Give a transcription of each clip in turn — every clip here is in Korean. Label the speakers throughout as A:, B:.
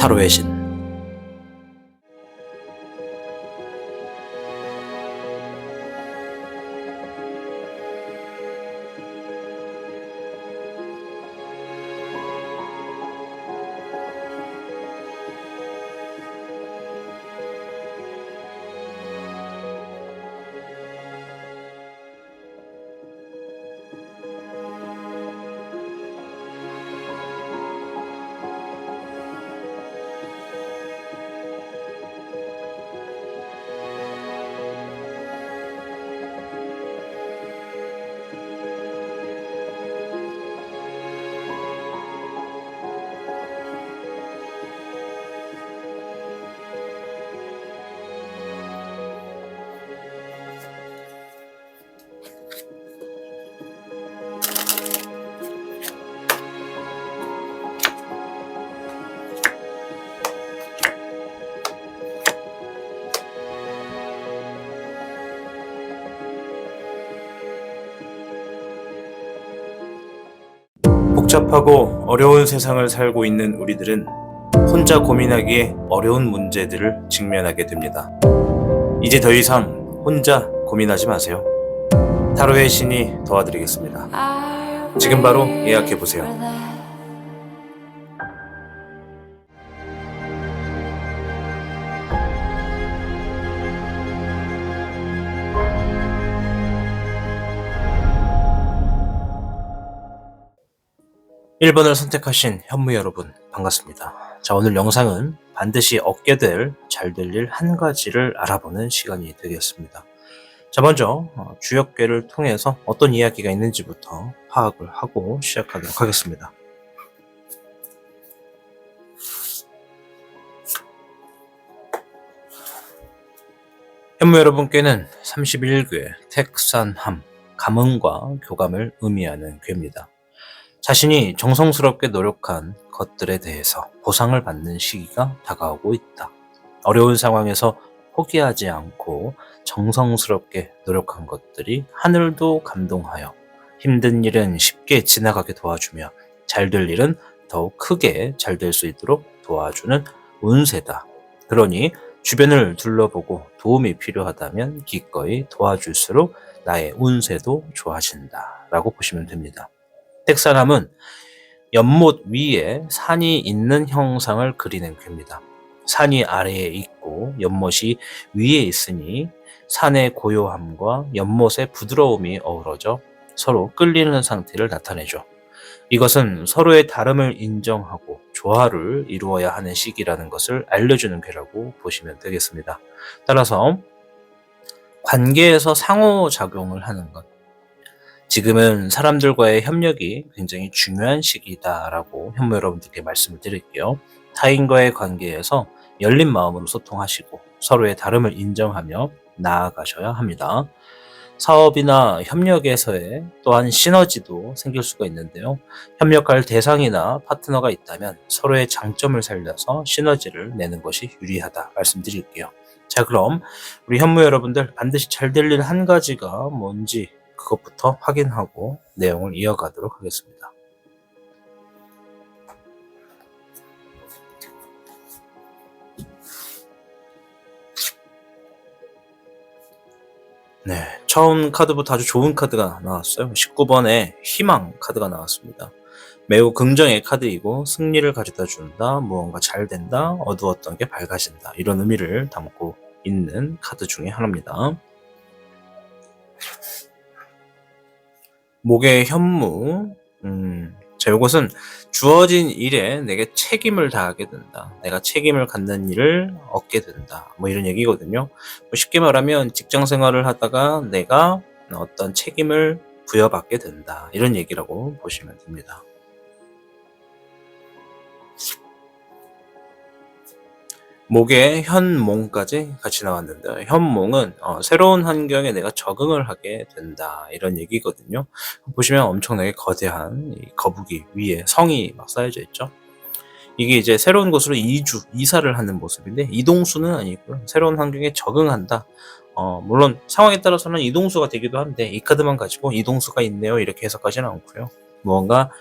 A: 타로의 신. 복잡하고 어려운 세상을 살고 있는 우리들은 혼자 고민하기에 어려운 문제들을 직면하게 됩니다. 이제 더 이상 혼자 고민하지 마세요. 타로의 신이 도와드리겠습니다. 지금 바로 예약해보세요. (1번을) 선택하신 현무 여러분 반갑습니다. 자, 오늘 영상은 반드시 얻게 될 잘 될 일 한 가지를 알아보는 시간이 되겠습니다. 자, 먼저 주역궤를 통해서 어떤 이야기가 있는지부터 파악을 하고 시작하도록 하겠습니다. 현무 여러분께는 31궤 택산함, 감흥과 교감을 의미하는 궤입니다. 자신이 정성스럽게 노력한 것들에 대해서 보상을 받는 시기가 다가오고 있다. 어려운 상황에서 포기하지 않고 정성스럽게 노력한 것들이 하늘도 감동하여 힘든 일은 쉽게 지나가게 도와주며 잘 될 일은 더욱 크게 잘 될 수 있도록 도와주는 운세다. 그러니 주변을 둘러보고 도움이 필요하다면 기꺼이 도와줄수록 나의 운세도 좋아진다 라고 보시면 됩니다. 택산함은 연못 위에 산이 있는 형상을 그리는 궤입니다. 산이 아래에 있고 연못이 위에 있으니 산의 고요함과 연못의 부드러움이 어우러져 서로 끌리는 상태를 나타내죠. 이것은 서로의 다름을 인정하고 조화를 이루어야 하는 시기라는 것을 알려주는 궤라고 보시면 되겠습니다. 따라서 관계에서 상호작용을 하는 것, 지금은 사람들과의 협력이 굉장히 중요한 시기다라고 현무 여러분들께 말씀을 드릴게요. 타인과의 관계에서 열린 마음으로 소통하시고 서로의 다름을 인정하며 나아가셔야 합니다. 사업이나 협력에서의 또한 시너지도 생길 수가 있는데요. 협력할 대상이나 파트너가 있다면 서로의 장점을 살려서 시너지를 내는 것이 유리하다 말씀드릴게요. 자, 그럼 우리 현무 여러분들 반드시 잘 될 일 한 가지가 뭔지 그것부터 확인하고 내용을 이어가도록 하겠습니다. 네, 처음 카드부터 아주 좋은 카드가 나왔어요. 19번에 희망 카드가 나왔습니다. 매우 긍정의 카드이고 승리를 가져다 준다, 무언가 잘 된다, 어두웠던 게 밝아진다, 이런 의미를 담고 있는 카드 중에 하나입니다. 목의 현무, 자, 요것은 주어진 일에 내게 책임을 다하게 된다. 내가 책임을 갖는 일을 얻게 된다. 뭐 이런 얘기거든요. 쉽게 말하면 직장 생활을 하다가 내가 어떤 책임을 부여받게 된다. 이런 얘기라고 보시면 됩니다. 목의 현몽까지 같이 나왔는데, 현몽은 새로운 환경에 내가 적응을 하게 된다, 이런 얘기거든요. 보시면 엄청나게 거대한 이 거북이 위에 성이 막 쌓여져 있죠. 이게 이제 새로운 곳으로 이사를 하는 모습인데, 이동수는 아니고요. 새로운 환경에 적응한다. 물론 상황에 따라서는 이동수가 되기도 한데, 이 카드만 가지고 이동수가 있네요 이렇게 해석하지는 않고요. 무언가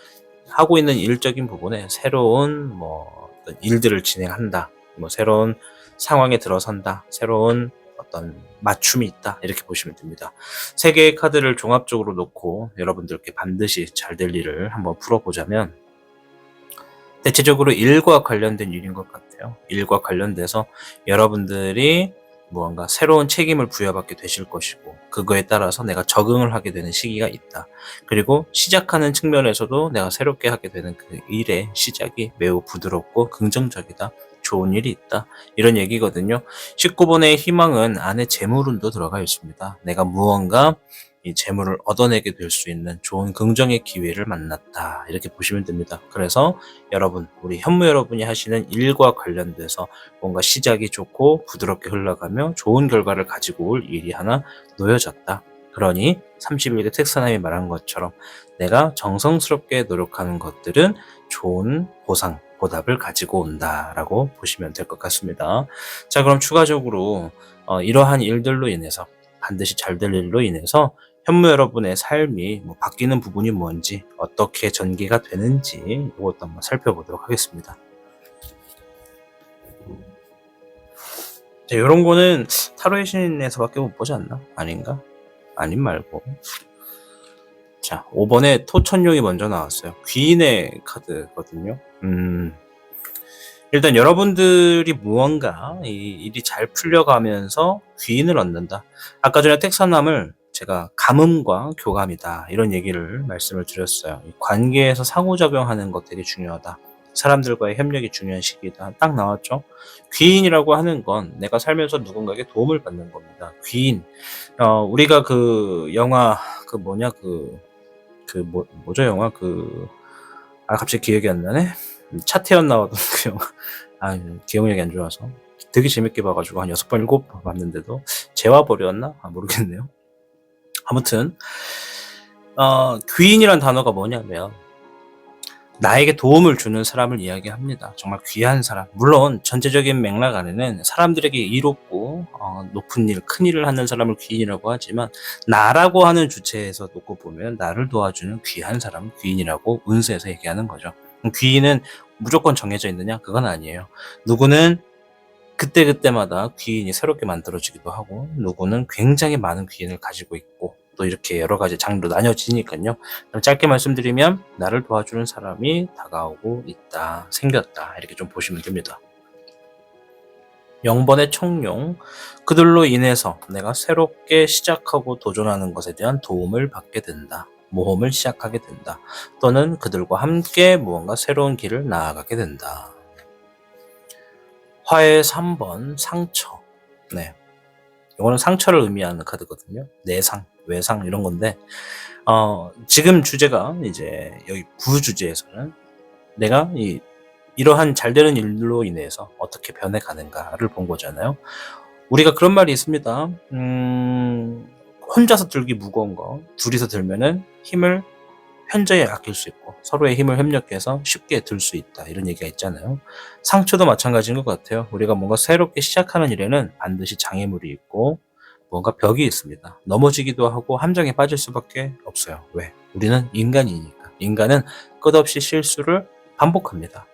A: 하고 있는 일적인 부분에 새로운 어떤 일들을 진행한다. 뭐 새로운 상황에 들어선다. 새로운 어떤 맞춤이 있다. 이렇게 보시면 됩니다. 세 개의 카드를 종합적으로 놓고 여러분들께 반드시 잘 될 일을 한번 풀어보자면 대체적으로 일과 관련된 일인 것 같아요. 일과 관련돼서 여러분들이 무언가 새로운 책임을 부여받게 되실 것이고 그거에 따라서 내가 적응을 하게 되는 시기가 있다. 그리고 시작하는 측면에서도 내가 새롭게 하게 되는 그 일의 시작이 매우 부드럽고 긍정적이다. 좋은 일이 있다. 이런 얘기거든요. 19번의 희망은 안에 재물운도 들어가 있습니다. 내가 무언가 이 재물을 얻어내게 될 수 있는 좋은 긍정의 기회를 만났다. 이렇게 보시면 됩니다. 그래서 여러분, 우리 현무 여러분이 하시는 일과 관련돼서 뭔가 시작이 좋고 부드럽게 흘러가며 좋은 결과를 가지고 올 일이 하나 놓여졌다. 그러니 31개 택사남이 말한 것처럼 내가 정성스럽게 노력하는 것들은 좋은 보상, 보답을 가지고 온다라고 보시면 될 것 같습니다. 자, 그럼 추가적으로 이러한 일들로 인해서 반드시 잘 될 일로 인해서 현무 여러분의 삶이 바뀌는 부분이 뭔지 어떻게 전개가 되는지 이것도 한번 살펴보도록 하겠습니다. 자, 이런 거는 타로의 신에서밖에 못 보지 않나? 아닌가? 아님 말고. 자, 5번에 토천룡이 먼저 나왔어요. 귀인의 카드거든요. 일단 여러분들이 무언가 이 일이 잘 풀려가면서 귀인을 얻는다. 아까 전에 택사남을 제가 가뭄과 교감이다 이런 얘기를 말씀을 드렸어요. 관계에서 상호작용하는 것 되게 중요하다. 사람들과의 협력이 중요한 시기다. 딱 나왔죠. 귀인이라고 하는 건 내가 살면서 누군가에게 도움을 받는 겁니다. 귀인. 우리가 그 영화 뭐죠 영화 갑자기 기억이 안 나네. 차태현 나오던 그 영화. 기억력이 안 좋아서 되게 재밌게 봐가지고 한 6번 7번 봤는데도 재화벌이었나? 모르겠네요. 아무튼 귀인이란 단어가 뭐냐면 나에게 도움을 주는 사람을 이야기합니다. 정말 귀한 사람. 물론 전체적인 맥락 안에는 사람들에게 이롭고 높은 일, 큰 일을 하는 사람을 귀인이라고 하지만 나라고 하는 주체에서 놓고 보면 나를 도와주는 귀한 사람을 귀인이라고 운세에서 얘기하는 거죠. 귀인은 무조건 정해져 있느냐? 그건 아니에요. 누구는 그때그때마다 귀인이 새롭게 만들어지기도 하고 누구는 굉장히 많은 귀인을 가지고 있고 또 이렇게 여러 가지 장르로 나뉘어지니까요. 짧게 말씀드리면 나를 도와주는 사람이 다가오고 있다, 생겼다 이렇게 좀 보시면 됩니다. 0번의 청룡, 그들로 인해서 내가 새롭게 시작하고 도전하는 것에 대한 도움을 받게 된다. 모험을 시작하게 된다. 또는 그들과 함께 무언가 새로운 길을 나아가게 된다. 화의 3번 상처. 네. 이거는 상처를 의미하는 카드거든요. 내상, 외상 이런 건데 지금 주제가 이제 여기 부주제에서는 내가 이러한 잘 되는 일로 인해서 어떻게 변해가는가를 본 거잖아요. 우리가 그런 말이 있습니다. 혼자서 들기 무거운 거 둘이서 들면은 힘을 현저히 아낄 수 있고 서로의 힘을 협력해서 쉽게 들 수 있다 이런 얘기가 있잖아요. 상처도 마찬가지인 것 같아요. 우리가 뭔가 새롭게 시작하는 일에는 반드시 장애물이 있고 뭔가 벽이 있습니다. 넘어지기도 하고 함정에 빠질 수밖에 없어요. 왜? 우리는 인간이니까. 인간은 끝없이 실수를 반복합니다.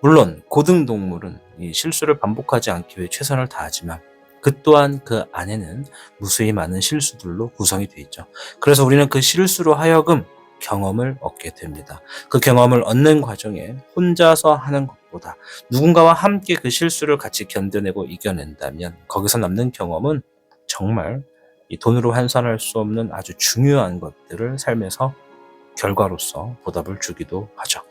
A: 물론 고등동물은 이 실수를 반복하지 않기 위해 최선을 다하지만 그 또한 그 안에는 무수히 많은 실수들로 구성이 되어 있죠. 그래서 우리는 그 실수로 하여금 경험을 얻게 됩니다. 그 경험을 얻는 과정에 혼자서 하는 것보다 누군가와 함께 그 실수를 같이 견뎌내고 이겨낸다면 거기서 남는 경험은 정말 이 돈으로 환산할 수 없는 아주 중요한 것들을 삶에서 결과로서 보답을 주기도 하죠.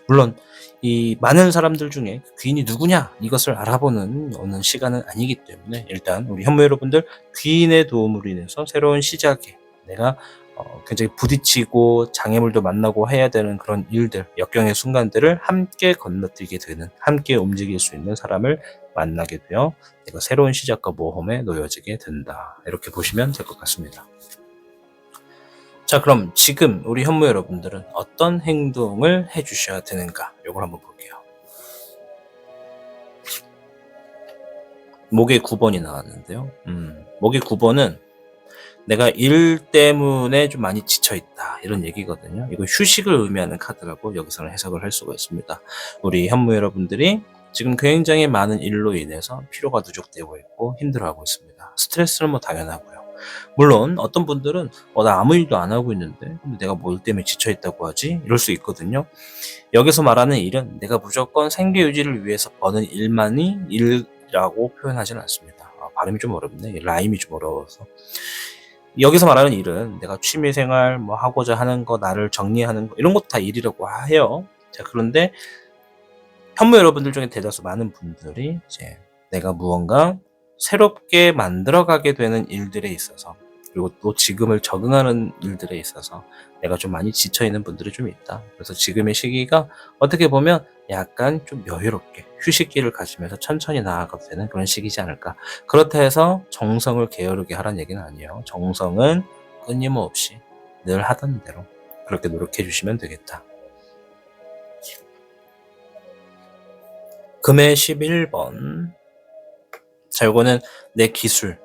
A: 물론 이 많은 사람들 중에 귀인이 누구냐 이것을 알아보는 어느 시간은 아니기 때문에 일단 우리 현무 여러분들 귀인의 도움으로 인해서 새로운 시작에 내가 굉장히 부딪히고 장애물도 만나고 해야 되는 그런 일들, 역경의 순간들을 함께 건너뛰게 되는, 함께 움직일 수 있는 사람을 만나게 되어 내가 새로운 시작과 모험에 놓여지게 된다. 이렇게 보시면 될 것 같습니다. 자, 그럼 지금 우리 현무 여러분들은 어떤 행동을 해주셔야 되는가? 이걸 한번 볼게요. 목에 9번이 나왔는데요. 목에 9번은 내가 일 때문에 좀 많이 지쳐있다 이런 얘기거든요. 이거 휴식을 의미하는 카드라고 여기서는 해석을 할 수가 있습니다. 우리 현무 여러분들이 지금 굉장히 많은 일로 인해서 피로가 누적되고 있고 힘들어하고 있습니다. 스트레스는 뭐 당연하고요. 물론 어떤 분들은 나 아무 일도 안 하고 있는데 근데 내가 뭐 일 때문에 지쳐있다고 하지? 이럴 수 있거든요. 여기서 말하는 일은 내가 무조건 생계 유지를 위해서 버는 일만이 일이라고 표현하지는 않습니다. 발음이 좀 어렵네. 라임이 좀 어려워서. 여기서 말하는 일은 내가 취미생활, 뭐 하고자 하는 거, 나를 정리하는 거 이런 것도 다 일이라고 해요. 자, 그런데 현무 여러분들 중에 대다수 많은 분들이 이제 내가 무언가 새롭게 만들어가게 되는 일들에 있어서 그리고 또 지금을 적응하는 일들에 있어서 내가 좀 많이 지쳐있는 분들이 좀 있다. 그래서 지금의 시기가 어떻게 보면 약간 좀 여유롭게 휴식기를 가지면서 천천히 나아가도 되는 그런 시기지 않을까. 그렇다 해서 정성을 게으르게 하라는 얘기는 아니에요. 정성은 끊임없이 늘 하던 대로 그렇게 노력해 주시면 되겠다. 금의 11번. 자, 요거는 내 기술,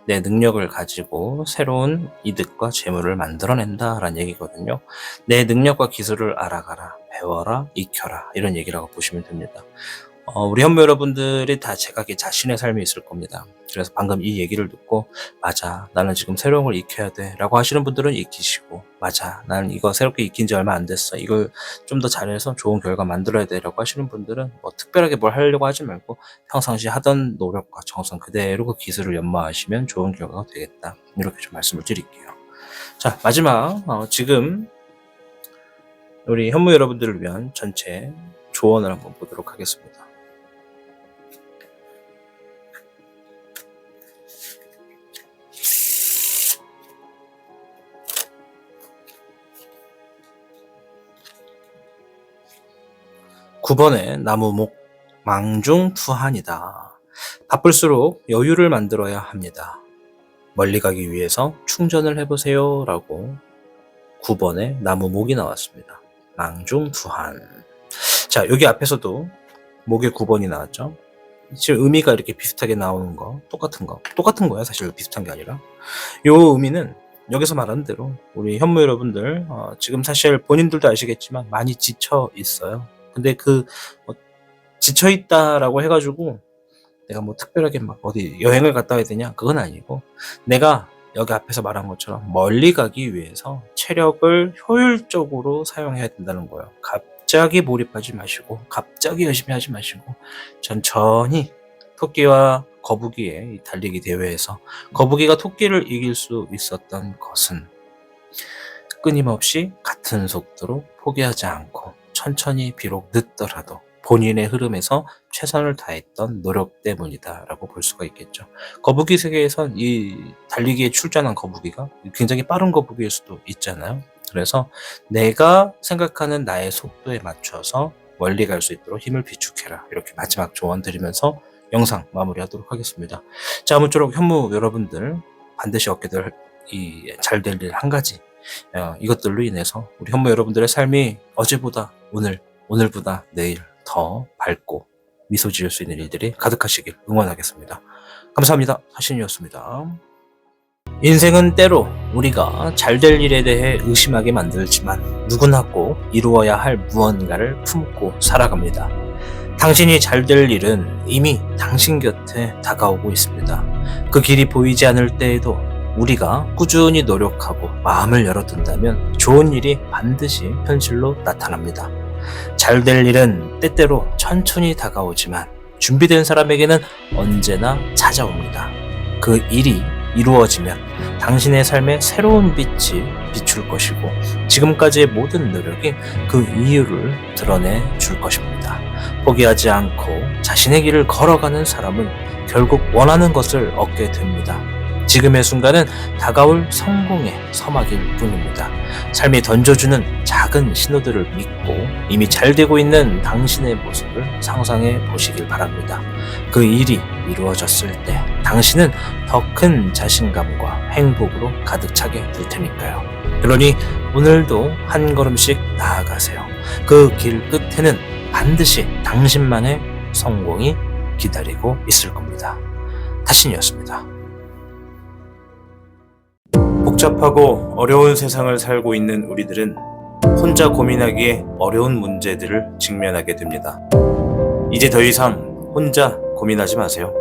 A: 내 능력을 가지고 새로운 이득과 재물을 만들어낸다 라는 얘기거든요. 내 능력과 기술을 알아가라, 배워라, 익혀라 이런 얘기라고 보시면 됩니다. 우리 현무 여러분들이 다 제각기 자신의 삶이 있을 겁니다. 그래서 방금 이 얘기를 듣고 맞아 나는 지금 새로운 걸 익혀야 돼 라고 하시는 분들은 익히시고 맞아 나는 이거 새롭게 익힌 지 얼마 안 됐어 이걸 좀 더 잘해서 좋은 결과 만들어야 돼 라고 하시는 분들은 뭐 특별하게 뭘 하려고 하지 말고 평상시 하던 노력과 정성 그대로 그 기술을 연마하시면 좋은 결과가 되겠다 이렇게 좀 말씀을 드릴게요. 자, 마지막 지금 우리 현무 여러분들을 위한 전체 조언을 한번 보도록 하겠습니다. 9번에 나무목 망중투한이다. 바쁠수록 여유를 만들어야 합니다. 멀리 가기 위해서 충전을 해보세요 라고 9번에 나무목이 나왔습니다. 망중투한. 자, 여기 앞에서도 목에 9번이 나왔죠. 지금 의미가 이렇게 비슷하게 나오는 거 똑같은 거야. 사실 비슷한 게 아니라 요 의미는 여기서 말하는 대로 우리 현무 여러분들 지금 사실 본인들도 아시겠지만 많이 지쳐 있어요. 근데 지쳐 있다라고 해가지고 내가 뭐 특별하게 막 어디 여행을 갔다 와야 되냐 그건 아니고 내가 여기 앞에서 말한 것처럼 멀리 가기 위해서 체력을 효율적으로 사용해야 된다는 거예요. 갑자기 몰입하지 마시고 갑자기 열심히 하지 마시고 천천히 토끼와 거북이의 달리기 대회에서 거북이가 토끼를 이길 수 있었던 것은 끊임없이 같은 속도로 포기하지 않고 천천히 비록 늦더라도 본인의 흐름에서 최선을 다했던 노력 때문이다 라고 볼 수가 있겠죠. 거북이 세계에선 이 달리기에 출전한 거북이가 굉장히 빠른 거북이일 수도 있잖아요. 그래서 내가 생각하는 나의 속도에 맞춰서 멀리 갈 수 있도록 힘을 비축해라 이렇게 마지막 조언 드리면서 영상 마무리하도록 하겠습니다. 자, 아무쪼록 현무 여러분들 반드시 얻게 될 이 잘 될 일 한 가지 이것들로 인해서 우리 현무 여러분들의 삶이 어제보다 오늘보다 내일 더 밝고 미소 지을 수 있는 일들이 가득하시길 응원하겠습니다. 감사합니다. 하신이었습니다. 인생은 때로 우리가 잘 될 일에 대해 의심하게 만들지만 누구나 꼭 이루어야 할 무언가를 품고 살아갑니다. 당신이 잘 될 일은 이미 당신 곁에 다가오고 있습니다. 그 길이 보이지 않을 때에도 우리가 꾸준히 노력하고 마음을 열어둔다면 좋은 일이 반드시 현실로 나타납니다. 잘 될 일은 때때로 천천히 다가오지만 준비된 사람에게는 언제나 찾아옵니다. 그 일이 이루어지면 당신의 삶에 새로운 빛이 비출 것이고 지금까지의 모든 노력이 그 이유를 드러내 줄 것입니다. 포기하지 않고 자신의 길을 걸어가는 사람은 결국 원하는 것을 얻게 됩니다. 지금의 순간은 다가올 성공의 서막일 뿐입니다. 삶이 던져주는 작은 신호들을 믿고 이미 잘 되고 있는 당신의 모습을 상상해 보시길 바랍니다. 그 일이 이루어졌을 때 당신은 더 큰 자신감과 행복으로 가득 차게 될 테니까요. 그러니 오늘도 한 걸음씩 나아가세요. 그 길 끝에는 반드시 당신만의 성공이 기다리고 있을 겁니다. 타신이었습니다. 복잡하고 어려운 세상을 살고 있는 우리들은 혼자 고민하기에 어려운 문제들을 직면하게 됩니다. 이제 더 이상 혼자 고민하지 마세요.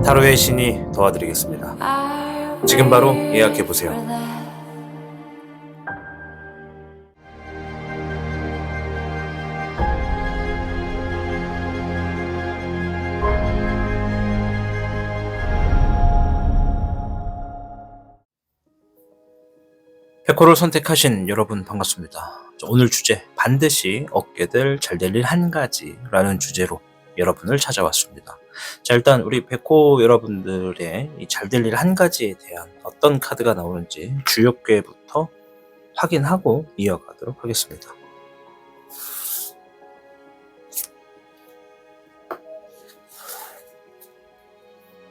A: 타로의 신이 도와드리겠습니다. 지금 바로 예약해보세요. 백호를 선택하신 여러분 반갑습니다. 오늘 주제 반드시 얻게 될 잘 될 일 한 가지라는 주제로 여러분을 찾아왔습니다. 자, 일단 우리 백호 여러분들의 이 잘 될 일 한 가지에 대한 어떤 카드가 나오는지 주역궤부터 확인하고 이어가도록 하겠습니다.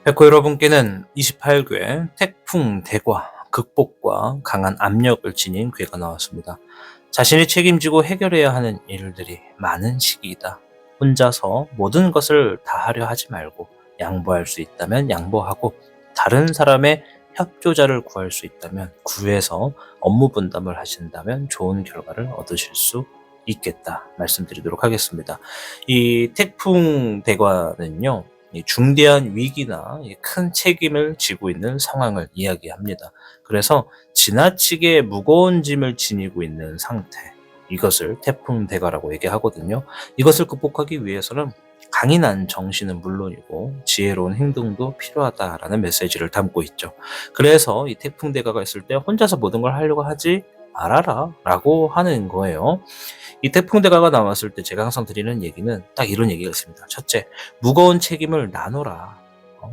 A: 백호 여러분께는 28궤 태풍 대과 극복과 강한 압력을 지닌 궤가 나왔습니다. 자신이 책임지고 해결해야 하는 일들이 많은 시기이다. 혼자서 모든 것을 다 하려 하지 말고 양보할 수 있다면 양보하고 다른 사람의 협조자를 구할 수 있다면 구해서 업무 분담을 하신다면 좋은 결과를 얻으실 수 있겠다 말씀드리도록 하겠습니다. 이 태풍 대과는요, 중대한 위기나 큰 책임을 지고 있는 상황을 이야기합니다. 그래서 지나치게 무거운 짐을 지니고 있는 상태, 이것을 태풍 대과라고 얘기하거든요. 이것을 극복하기 위해서는 강인한 정신은 물론이고 지혜로운 행동도 필요하다라는 메시지를 담고 있죠. 그래서 이 태풍 대과가 있을 때 혼자서 모든 걸 하려고 하지 말아라 라고 하는 거예요. 이 태풍 대과가 나왔을 때 제가 항상 드리는 얘기는 딱 이런 얘기가 있습니다. 첫째, 무거운 책임을 나눠라.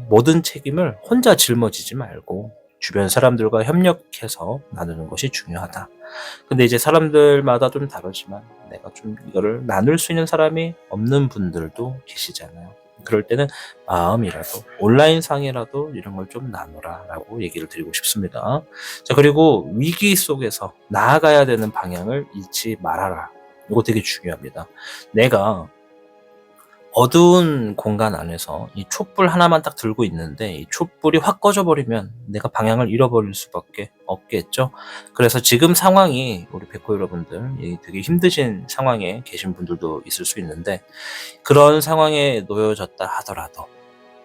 A: 모든 책임을 혼자 짊어지지 말고 주변 사람들과 협력해서 나누는 것이 중요하다. 근데 이제 사람들마다 좀 다르지만 내가 좀 이거를 나눌 수 있는 사람이 없는 분들도 계시잖아요. 그럴 때는 마음이라도 온라인상이라도 이런 걸 좀 나누라 라고 얘기를 드리고 싶습니다. 자, 그리고 위기 속에서 나아가야 되는 방향을 잃지 말아라. 이거 되게 중요합니다. 내가 어두운 공간 안에서 이 촛불 하나만 딱 들고 있는데 이 촛불이 확 꺼져버리면 내가 방향을 잃어버릴 수밖에 없겠죠. 그래서 지금 상황이 우리 백호 여러분들 되게 힘드신 상황에 계신 분들도 있을 수 있는데 그런 상황에 놓여졌다 하더라도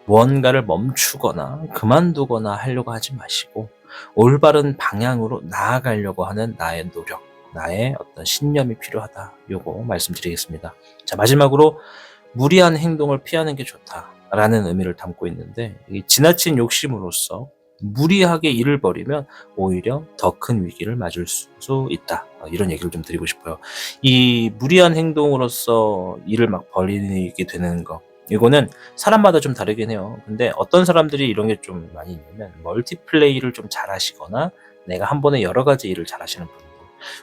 A: 무언가를 멈추거나 그만두거나 하려고 하지 마시고 올바른 방향으로 나아가려고 하는 나의 노력, 나의 어떤 신념이 필요하다. 요거 말씀드리겠습니다. 자, 마지막으로 무리한 행동을 피하는 게 좋다라는 의미를 담고 있는데 이 지나친 욕심으로써 무리하게 일을 벌이면 오히려 더 큰 위기를 맞을 수 있다. 이런 얘기를 좀 드리고 싶어요. 이 무리한 행동으로써 일을 막 벌이게 되는 거, 이거는 사람마다 좀 다르긴 해요. 근데 어떤 사람들이 이런 게 좀 많이 있냐면 멀티플레이를 좀 잘하시거나 내가 한 번에 여러 가지 일을 잘하시는 분들,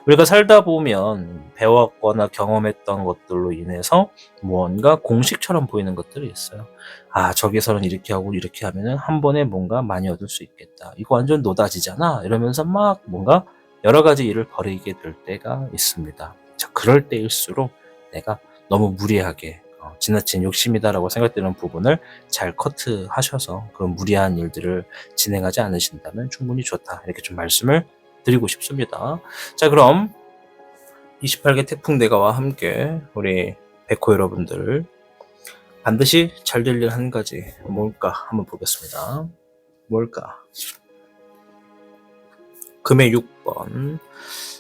A: 우리가 살다 보면 배웠거나 경험했던 것들로 인해서 무언가 공식처럼 보이는 것들이 있어요. 아, 저기서는 이렇게 하고 이렇게 하면은 한 번에 뭔가 많이 얻을 수 있겠다. 이거 완전 노다지잖아. 이러면서 막 뭔가 여러 가지 일을 벌이게 될 때가 있습니다. 자, 그럴 때일수록 내가 너무 무리하게 지나친 욕심이다라고 생각되는 부분을 잘 커트하셔서 그런 무리한 일들을 진행하지 않으신다면 충분히 좋다. 이렇게 좀 말씀을 드리고 싶습니다. 자, 그럼 28개 태풍 대가와 함께 우리 백호 여러분들 반드시 잘 될 일 한 가지 뭘까 한번 보겠습니다. 뭘까? 금의 6번.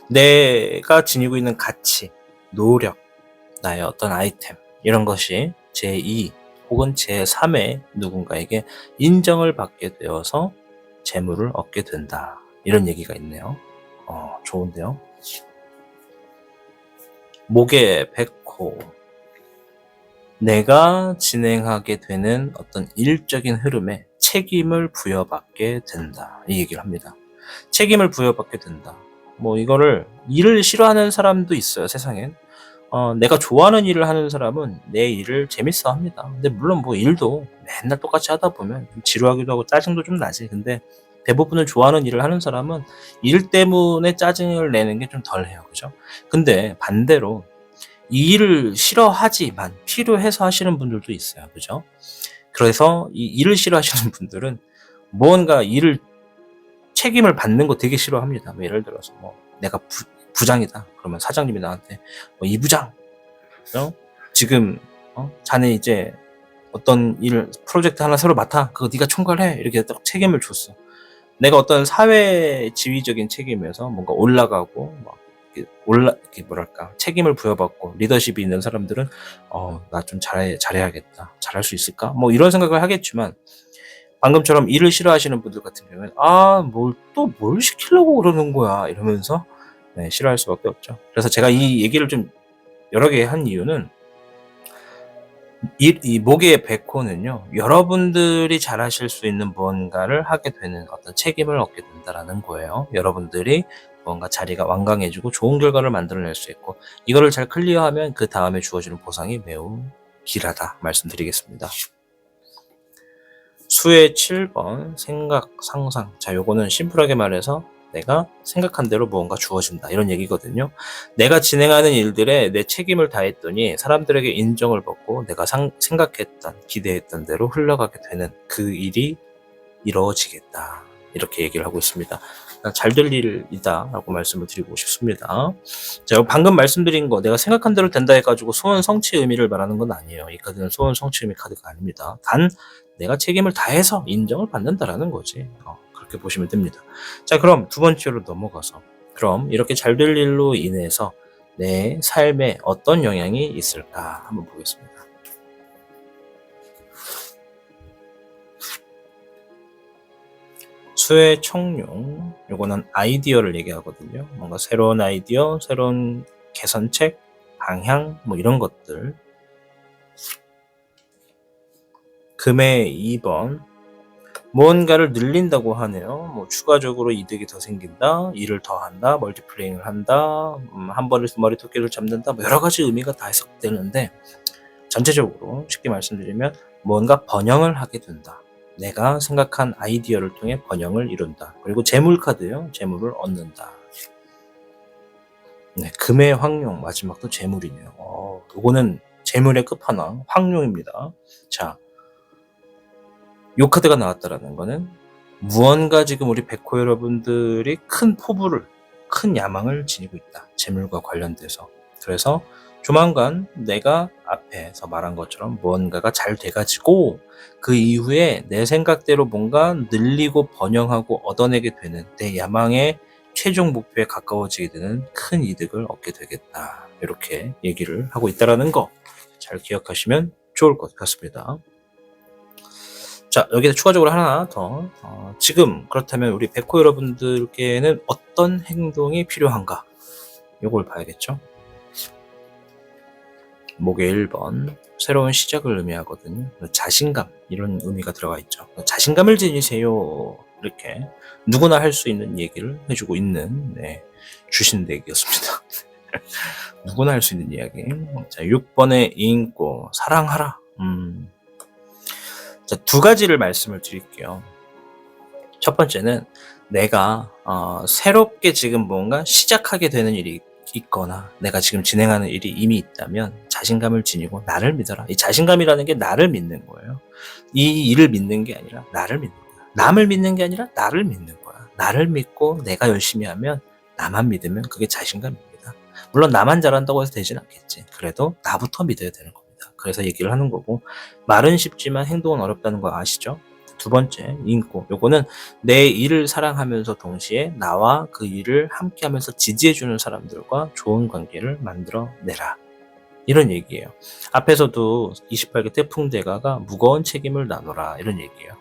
A: 내가 지니고 있는 가치, 노력, 나의 어떤 아이템 이런 것이 제2 혹은 제3의 누군가에게 인정을 받게 되어서 재물을 얻게 된다. 이런 얘기가 있네요. 좋은데요. 목의 백호. 내가 진행하게 되는 어떤 일적인 흐름에 책임을 부여받게 된다. 이 얘기를 합니다. 책임을 부여받게 된다. 뭐 이거를 일을 싫어하는 사람도 있어요, 세상엔. 내가 좋아하는 일을 하는 사람은 내 일을 재밌어 합니다. 근데 물론 뭐 일도 맨날 똑같이 하다 보면 지루하기도 하고 짜증도 좀 나지. 근데 대부분을 좋아하는 일을 하는 사람은 일 때문에 짜증을 내는 게 좀 덜해요. 그죠? 근데 반대로 이 일을 싫어하지만 필요해서 하시는 분들도 있어요. 그죠? 그래서 이 일을 싫어하시는 분들은 무언가 일을 책임을 받는 거 되게 싫어합니다. 뭐 예를 들어서 뭐 내가 부장이다. 그러면 사장님이 나한테 뭐 이 부장, 지금 자네 이제 어떤 프로젝트 하나 새로 맡아. 그거 네가 총괄해. 이렇게 딱 책임을 줬어. 내가 어떤 사회 지위적인 책임에서 뭔가 올라가고 막 이렇게 뭐랄까 책임을 부여받고 리더십이 있는 사람들은 나 좀 잘해야겠다. 잘할 수 있을까? 뭐 이런 생각을 하겠지만 방금처럼 일을 싫어하시는 분들 같은 경우에는 뭘 시키려고 그러는 거야 이러면서 싫어할 수밖에 없죠. 그래서 제가 이 얘기를 좀 여러 개 한 이유는 이 목의 백호는요, 여러분들이 잘하실 수 있는 무언가를 하게 되는 어떤 책임을 얻게 된다라는 거예요. 여러분들이 뭔가 자리가 완강해지고 좋은 결과를 만들어낼 수 있고, 이거를 잘 클리어하면 그 다음에 주어지는 보상이 매우 길하다 말씀드리겠습니다. 수의 7번 생각, 상상. 자, 요거는 심플하게 말해서 내가 생각한 대로 무언가 주어진다 이런 얘기거든요. 내가 진행하는 일들에 내 책임을 다했더니 사람들에게 인정을 받고 내가 생각했던 기대했던 대로 흘러가게 되는 그 일이 이루어지겠다 이렇게 얘기를 하고 있습니다. 잘 될 일이다 라고 말씀을 드리고 싶습니다. 제가 방금 말씀드린 거 내가 생각한 대로 된다 해가지고 소원 성취 의미를 말하는 건 아니에요. 이 카드는 소원 성취 의미 카드가 아닙니다. 단 내가 책임을 다해서 인정을 받는다라는 거지. 그렇게 보시면 됩니다. 자, 그럼 두 번째로 넘어가서 그럼 이렇게 잘 될 일로 인해서 내 삶에 어떤 영향이 있을까 한번 보겠습니다. 수의 청룡, 요거는 아이디어를 얘기하거든요. 뭔가 새로운 아이디어, 새로운 개선책, 방향, 뭐 이런 것들. 금의 2번, 무언가를 늘린다고 하네요. 뭐 추가적으로 이득이 더 생긴다, 일을 더 한다, 멀티플레잉을 한다, 한 번에 두 마리 토끼를 잡는다, 뭐 여러 가지 의미가 다 해석되는데 전체적으로 쉽게 말씀드리면 무언가 번영을 하게 된다. 내가 생각한 아이디어를 통해 번영을 이룬다. 그리고 재물 카드요. 재물을 얻는다. 네, 금의 황룡 마지막도 재물이네요. 요거는 재물의 끝판왕 황룡입니다. 자, 요 카드가 나왔다라는 거는 무언가 지금 우리 백호 여러분들이 큰 포부를, 큰 야망을 지니고 있다. 재물과 관련돼서. 그래서 조만간 내가 앞에서 말한 것처럼 무언가가 잘 돼가지고 그 이후에 내 생각대로 뭔가 늘리고 번영하고 얻어내게 되는 내 야망의 최종 목표에 가까워지게 되는 큰 이득을 얻게 되겠다. 이렇게 얘기를 하고 있다는 거 잘 기억하시면 좋을 것 같습니다. 자, 여기서 추가적으로 하나 더. 지금 그렇다면 우리 백호 여러분들께는 어떤 행동이 필요한가? 요걸 봐야겠죠? 목의 1번. 새로운 시작을 의미하거든요. 자신감, 이런 의미가 들어가 있죠. 자신감을 지니세요. 이렇게 누구나 할 수 있는 얘기를 해주고 있는 주신 덱이었습니다. 누구나 할 수 있는 이야기. 자, 6번의 인고, 사랑하라. 자, 두 가지를 말씀을 드릴게요. 첫 번째는 내가 새롭게 지금 뭔가 시작하게 되는 일이 있거나 내가 지금 진행하는 일이 이미 있다면 자신감을 지니고 나를 믿어라. 이 자신감이라는 게 나를 믿는 거예요. 이 일을 믿는 게 아니라 나를 믿는 거야. 남을 믿는 게 아니라 나를 믿는 거야. 나를 믿고 내가 열심히 하면 나만 믿으면 그게 자신감입니다. 물론 나만 잘한다고 해서 되진 않겠지. 그래도 나부터 믿어야 되는 겁니다. 그래서 얘기를 하는 거고, 말은 쉽지만 행동은 어렵다는 거 아시죠? 두 번째, 인고. 요거는 내 일을 사랑하면서 동시에 나와 그 일을 함께 하면서 지지해주는 사람들과 좋은 관계를 만들어내라. 이런 얘기예요. 앞에서도 28개 태풍대가가 무거운 책임을 나눠라. 이런 얘기예요.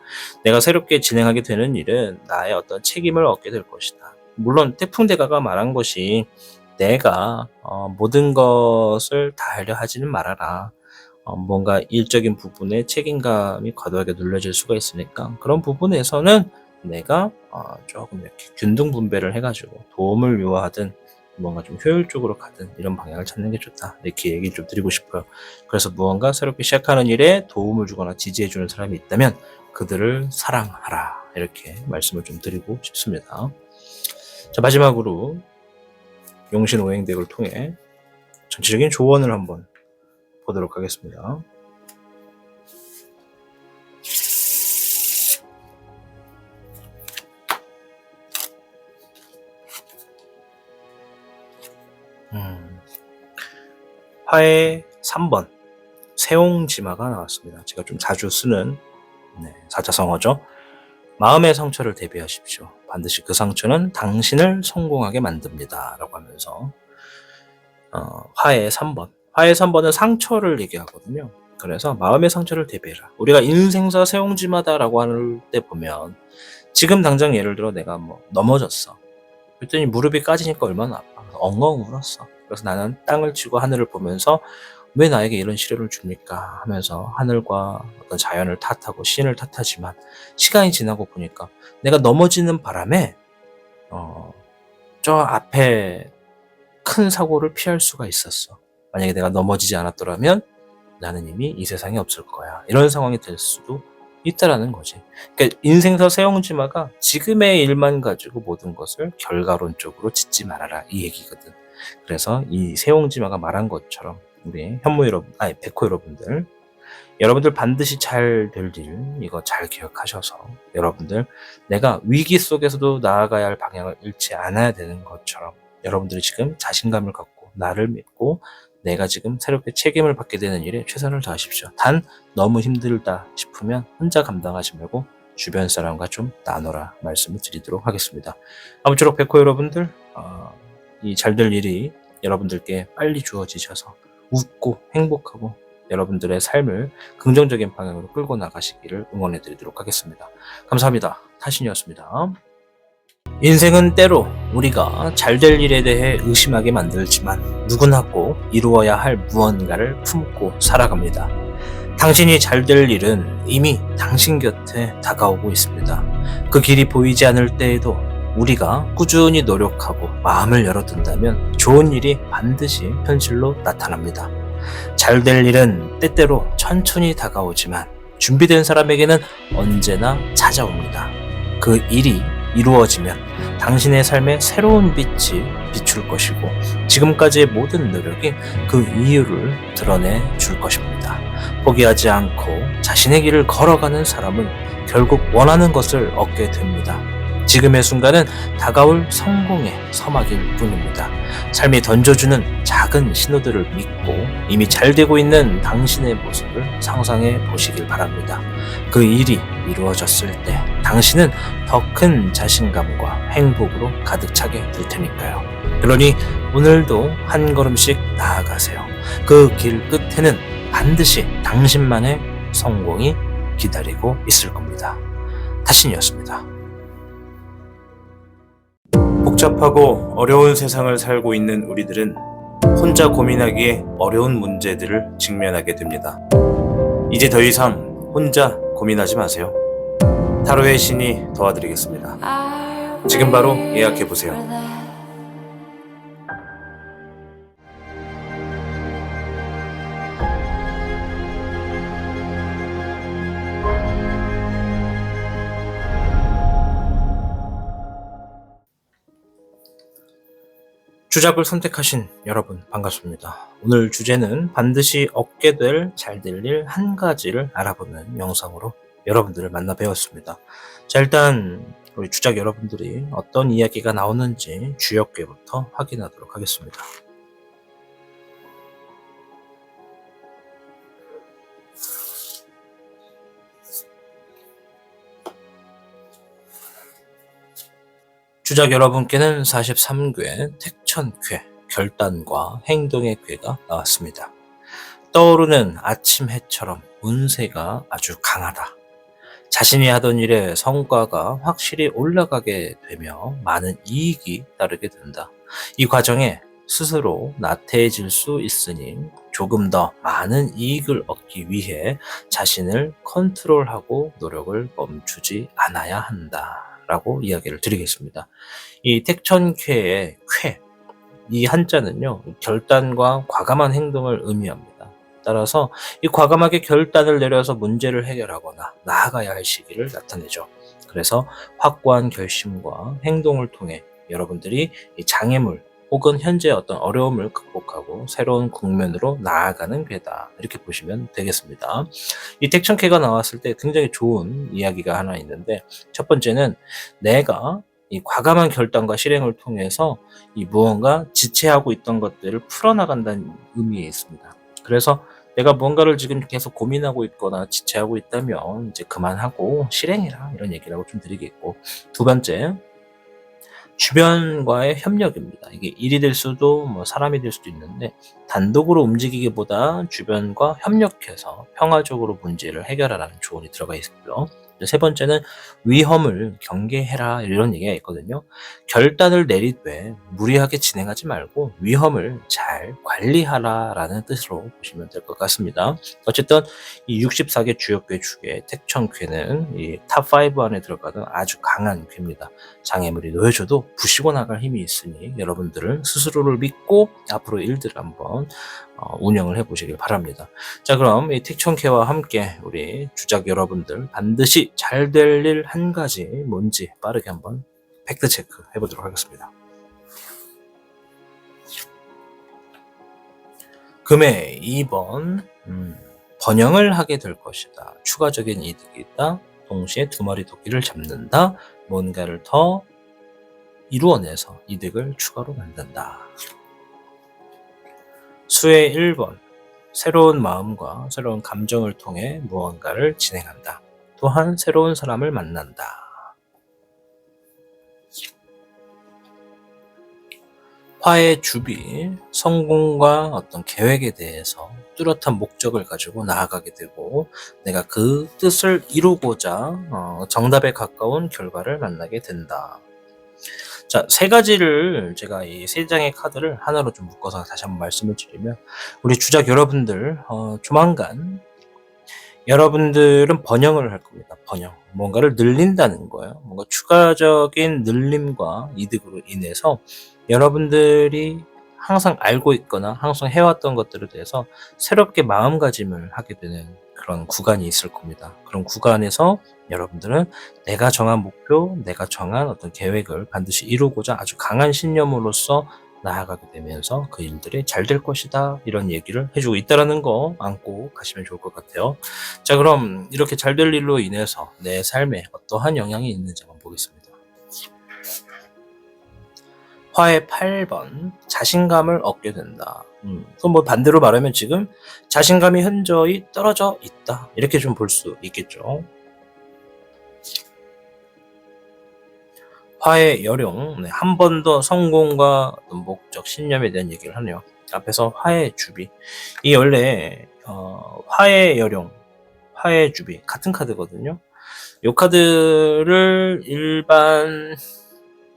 A: 내가 새롭게 진행하게 되는 일은 나의 어떤 책임을 얻게 될 것이다. 물론 태풍대가가 말한 것이 내가 모든 것을 다 하려 하지는 말아라. 뭔가 일적인 부분에 책임감이 과도하게 눌려질 수가 있으니까 그런 부분에서는 내가 조금 이렇게 균등 분배를 해가지고 도움을 요하든 뭔가 좀 효율적으로 가든 이런 방향을 찾는 게 좋다. 이렇게 얘기를 좀 드리고 싶어요. 그래서 무언가 새롭게 시작하는 일에 도움을 주거나 지지해주는 사람이 있다면 그들을 사랑하라. 이렇게 말씀을 좀 드리고 싶습니다. 자, 마지막으로 용신 오행덱을 통해 전체적인 조언을 한번 보도록 하겠습니다. 음, 화의 3번 세옹지마가 나왔습니다. 제가 좀 자주 쓰는 사자성어죠. 마음의 상처를 대비하십시오. 반드시 그 상처는 당신을 성공하게 만듭니다. 라고 하면서 화의 3번. 화의 3번은 상처를 얘기하거든요. 그래서 마음의 상처를 대비해라. 우리가 인생사 세옹지마다라고 할 때 보면 지금 당장 예를 들어 내가 넘어졌어. 그랬더니 무릎이 까지니까 얼마나 아파. 엉엉 울었어. 그래서 나는 땅을 치고 하늘을 보면서 왜 나에게 이런 시련을 줍니까? 하면서 하늘과 어떤 자연을 탓하고 신을 탓하지만 시간이 지나고 보니까 내가 넘어지는 바람에 저 앞에 큰 사고를 피할 수가 있었어. 만약에 내가 넘어지지 않았더라면 나는 이미 이 세상에 없을 거야. 이런 상황이 될 수도 있다라는 거지. 그러니까 인생사 세옹지마가 지금의 일만 가지고 모든 것을 결과론적으로 짓지 말아라 이 얘기거든. 그래서 이 세옹지마가 말한 것처럼 우리 현무 여러분, 백호 여러분들 반드시 잘 될 일 이거 잘 기억하셔서 여러분들 내가 위기 속에서도 나아가야 할 방향을 잃지 않아야 되는 것처럼 여러분들이 지금 자신감을 갖고 나를 믿고 내가 지금 새롭게 책임을 받게 되는 일에 최선을 다하십시오. 단 너무 힘들다 싶으면 혼자 감당하지 말고 주변 사람과 좀 나눠라 말씀을 드리도록 하겠습니다. 아무쪼록 백호 여러분들 이 잘 될 일이 여러분들께 빨리 주어지셔서 웃고 행복하고 여러분들의 삶을 긍정적인 방향으로 끌고 나가시기를 응원해 드리도록 하겠습니다. 감사합니다. 타신이었습니다. 인생은 때로 우리가 잘 될 일에 대해 의심하게 만들지만 누구나 꼭 이루어야 할 무언가를 품고 살아갑니다. 당신이 잘 될 일은 이미 당신 곁에 다가오고 있습니다. 그 길이 보이지 않을 때에도 우리가 꾸준히 노력하고 마음을 열어둔다면 좋은 일이 반드시 현실로 나타납니다. 잘 될 일은 때때로 천천히 다가오지만 준비된 사람에게는 언제나 찾아옵니다. 그 일이 이루어지면 당신의 삶에 새로운 빛이 비출 것이고 지금까지의 모든 노력이 그 이유를 드러내 줄 것입니다. 포기하지 않고 자신의 길을 걸어가는 사람은 결국 원하는 것을 얻게 됩니다. 지금의 순간은 다가올 성공의 서막일 뿐입니다. 삶이 던져주는 작은 신호들을 믿고 이미 잘 되고 있는 당신의 모습을 상상해 보시길 바랍니다. 그 일이 이루어졌을 때 당신은 더 큰 자신감과 행복으로 가득 차게 될 테니까요. 그러니 오늘도 한 걸음씩 나아가세요. 그 길 끝에는 반드시 당신만의 성공이 기다리고 있을 겁니다. 타신이었습니다. 복잡하고 어려운 세상을 살고 있는 우리들은 혼자 고민하기에 어려운 문제들을 직면하게 됩니다. 이제 더 이상 혼자 고민하지 마세요. 타로의 신이 도와드리겠습니다. 지금 바로 예약해보세요. 주작을 선택하신 여러분 반갑습니다. 오늘 주제는 반드시 얻게 될 잘 될 일 한 가지를 알아보는 영상으로 여러분들을 만나 뵈었습니다. 자, 일단 우리 주작 여러분들이 어떤 이야기가 나오는지 주역괴부터 확인하도록 하겠습니다. 주작 여러분께는 43궤 택천쾌 결단과 행동의 궤가 나왔습니다. 떠오르는 아침 해처럼 운세가 아주 강하다. 자신이 하던 일의 성과가 확실히 올라가게 되며 많은 이익이 따르게 된다. 이 과정에 스스로 나태해질 수 있으니 조금 더 많은 이익을 얻기 위해 자신을 컨트롤하고 노력을 멈추지 않아야 한다. 라고 이야기를 드리겠습니다. 이 택천쾌의 쾌, 이 한자는요, 결단과 과감한 행동을 의미합니다. 따라서 이 과감하게 결단을 내려서 문제를 해결하거나 나아가야 할 시기를 나타내죠. 그래서 확고한 결심과 행동을 통해 여러분들이 이 장애물 혹은 현재 어떤 어려움을 극복하고 새로운 국면으로 나아가는 궤다. 이렇게 보시면 되겠습니다. 이 택천쾌가 나왔을 때 굉장히 좋은 이야기가 하나 있는데 첫 번째는 내가 이 과감한 결단과 실행을 통해서 이 무언가 지체하고 있던 것들을 풀어나간다는 의미에 있습니다. 그래서 내가 뭔가를 지금 계속 고민하고 있거나 지체하고 있다면 이제 그만하고 실행해라, 이런 얘기라고 좀 드리겠고, 두 번째, 주변과의 협력입니다. 이게 일이 될 수도 사람이 될 수도 있는데, 단독으로 움직이기보다 주변과 협력해서 평화적으로 문제를 해결하라는 조언이 들어가 있고요. 세 번째는 위험을 경계해라, 이런 얘기가 있거든요. 결단을 내리되 무리하게 진행하지 말고 위험을 잘 관리하라라는 뜻으로 보시면 될 것 같습니다. 어쨌든 이 64개 주역괴 중에 택천괴는 이 탑5 안에 들어가는 아주 강한 괴입니다. 장애물이 놓여져도 부시고 나갈 힘이 있으니 여러분들은 스스로를 믿고 앞으로 일들을 한번 운영을 해보시길 바랍니다. 자, 그럼 이 택천캐와 함께 우리 주작 여러분들 반드시 잘 될 일 한 가지 뭔지 빠르게 한번 팩트 체크 해보도록 하겠습니다. 금의 2번, 번영을 하게 될 것이다. 추가적인 이득이 있다. 동시에 두 마리 토끼를 잡는다. 뭔가를 더 이루어내서 이득을 추가로 만든다. 수의 1번, 새로운 마음과 새로운 감정을 통해 무언가를 진행한다. 또한 새로운 사람을 만난다. 화의 주비, 성공과 어떤 계획에 대해서 뚜렷한 목적을 가지고 나아가게 되고, 내가 그 뜻을 이루고자 정답에 가까운 결과를 만나게 된다. 자, 세 가지를 제가 이 세 장의 카드를 하나로 좀 묶어서 다시 한번 말씀을 드리면, 우리 주작 여러분들 조만간 여러분들은 번영을 할 겁니다. 번영. 뭔가를 늘린다는 거예요. 뭔가 추가적인 늘림과 이득으로 인해서 여러분들이 항상 알고 있거나 항상 해왔던 것들에 대해서 새롭게 마음가짐을 하게 되는 그런 구간이 있을 겁니다. 그런 구간에서 여러분들은 내가 정한 목표, 내가 정한 어떤 계획을 반드시 이루고자 아주 강한 신념으로서 나아가게 되면서 그 일들이 잘 될 것이다, 이런 얘기를 해주고 있다는 거 안고 가시면 좋을 것 같아요. 자, 그럼 이렇게 잘 될 일로 인해서 내 삶에 어떠한 영향이 있는지 한번 보겠습니다. 화의 8번, 자신감을 얻게 된다. 그럼 반대로 말하면 지금 자신감이 현저히 떨어져 있다, 이렇게 좀 볼 수 있겠죠. 화의 여룡, 한 번 더 성공과 어떤 목적, 신념에 대한 얘기를 하네요. 앞에서 화의 주비, 이 원래 화의 여룡, 화의 주비 같은 카드거든요. 이 카드를 일반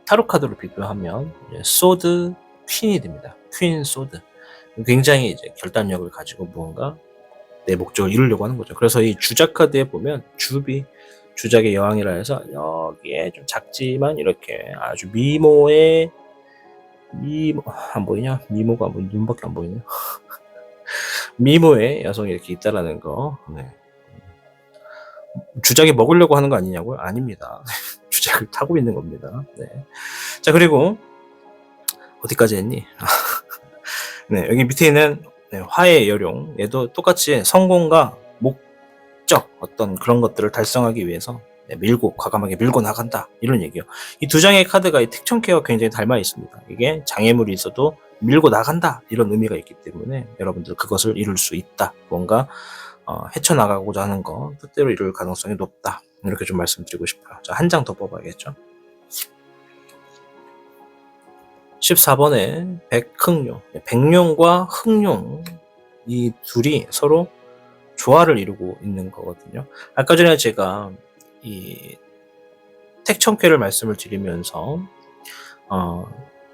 A: 타로 카드로 비교하면 소드 퀸이 됩니다. 퀸 소드. 굉장히 이제 결단력을 가지고 무언가 내 목적을 이루려고 하는 거죠. 그래서 이 주작 카드에 보면 주비, 주작의 여왕이라 해서 여기에 좀 작지만 이렇게 아주 미모의 안 보이냐? 미모가 뭐 눈밖에 안 보이네. 미모의 여성이 이렇게 있다라는 거. 네. 주작이 먹으려고 하는 거 아니냐고요? 아닙니다. 주작을 타고 있는 겁니다. 네. 자, 그리고 어디까지 했니? 네, 여기 밑에 있는 화의 여룡, 얘도 똑같이 성공과 목적, 어떤 그런 것들을 달성하기 위해서 과감하게 밀고 나간다, 이런 얘기예요. 이 두 장의 카드가 이 택천캐와 굉장히 닮아 있습니다. 이게 장애물이 있어도 밀고 나간다, 이런 의미가 있기 때문에 여러분들 그것을 이룰 수 있다. 뭔가 헤쳐나가고자 하는 거 뜻대로 이룰 가능성이 높다, 이렇게 좀 말씀드리고 싶어요. 자, 한 장 더 뽑아야겠죠. 14번에 백흥룡, 백룡과 흥룡, 이 둘이 서로 조화를 이루고 있는 거거든요. 아까 전에 제가 이 택천캐를 말씀을 드리면서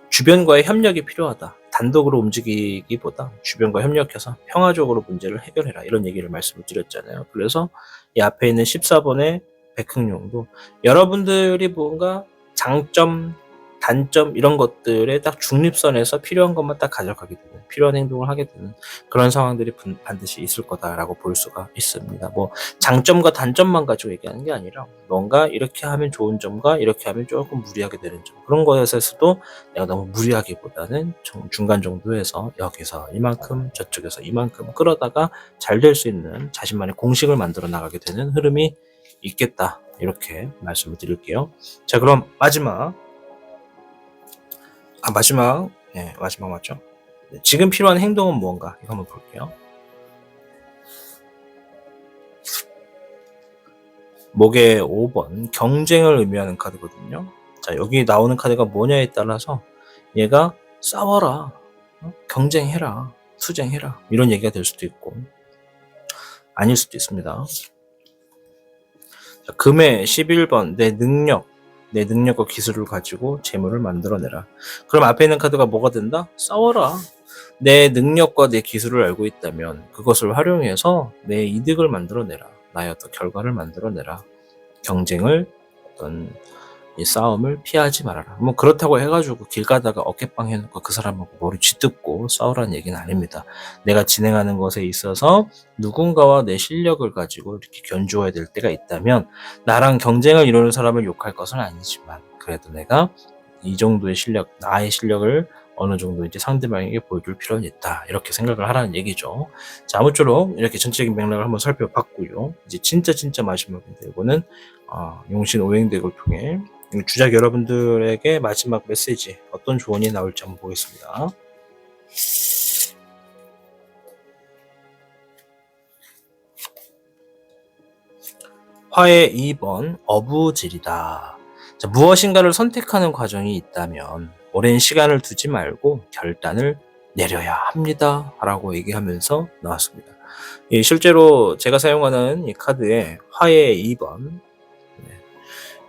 A: 주변과의 협력이 필요하다, 단독으로 움직이기보다 주변과 협력해서 평화적으로 문제를 해결해라, 이런 얘기를 말씀을 드렸잖아요. 그래서 이 앞에 있는 14번의 백흥룡도 여러분들이 뭔가 장점, 단점, 이런 것들에 딱 중립선에서 필요한 것만 딱 가져가게 되는, 필요한 행동을 하게 되는 그런 상황들이 반드시 있을 거다라고 볼 수가 있습니다. 뭐 장점과 단점만 가지고 얘기하는 게 아니라 뭔가 이렇게 하면 좋은 점과 이렇게 하면 조금 무리하게 되는 점, 그런 것에서도 내가 너무 무리하기보다는 중간 정도에서 여기서 이만큼 저쪽에서 이만큼 끌어다가 잘 될 수 있는 자신만의 공식을 만들어 나가게 되는 흐름이 있겠다, 이렇게 말씀을 드릴게요. 자, 그럼 마지막 마지막. 네, 마지막 맞죠? 네, 지금 필요한 행동은 무언가? 이거 한번 볼게요. 목의 5번 경쟁을 의미하는 카드거든요. 자, 여기 나오는 카드가 뭐냐에 따라서 얘가 싸워라, 경쟁해라, 투쟁해라 이런 얘기가 될 수도 있고 아닐 수도 있습니다. 자, 금의 11번 내 능력과 기술을 가지고 재물을 만들어내라. 그럼 앞에 있는 카드가 뭐가 된다? 싸워라. 내 능력과 내 기술을 알고 있다면 그것을 활용해서 내 이득을 만들어내라. 나의 어떤 결과를 만들어내라. 경쟁을, 어떤 이 싸움을 피하지 말아라. 뭐 그렇다고 해가지고 길 가다가 어깨빵 해놓고 그 사람하고 머리 쥐뜯고 싸우라는 얘기는 아닙니다. 내가 진행하는 것에 있어서 누군가와 내 실력을 가지고 이렇게 견주어야 될 때가 있다면 나랑 경쟁을 이루는 사람을 욕할 것은 아니지만 그래도 내가 이 정도의 실력, 나의 실력을 어느 정도 이제 상대방에게 보여줄 필요는 있다. 이렇게 생각을 하라는 얘기죠. 자, 아무쪼록 이렇게 전체적인 맥락을 한번 살펴봤고요. 이제 진짜 마지막인데 이거는 용신 오행덱을 통해 주작 여러분들에게 마지막 메시지 어떤 조언이 나올지 한번 보겠습니다. 화의 2번 어부질이다. 자, 무엇인가를 선택하는 과정이 있다면 오랜 시간을 두지 말고 결단을 내려야 합니다. 라고 얘기하면서 나왔습니다. 실제로 제가 사용하는 이 카드의 화의 2번,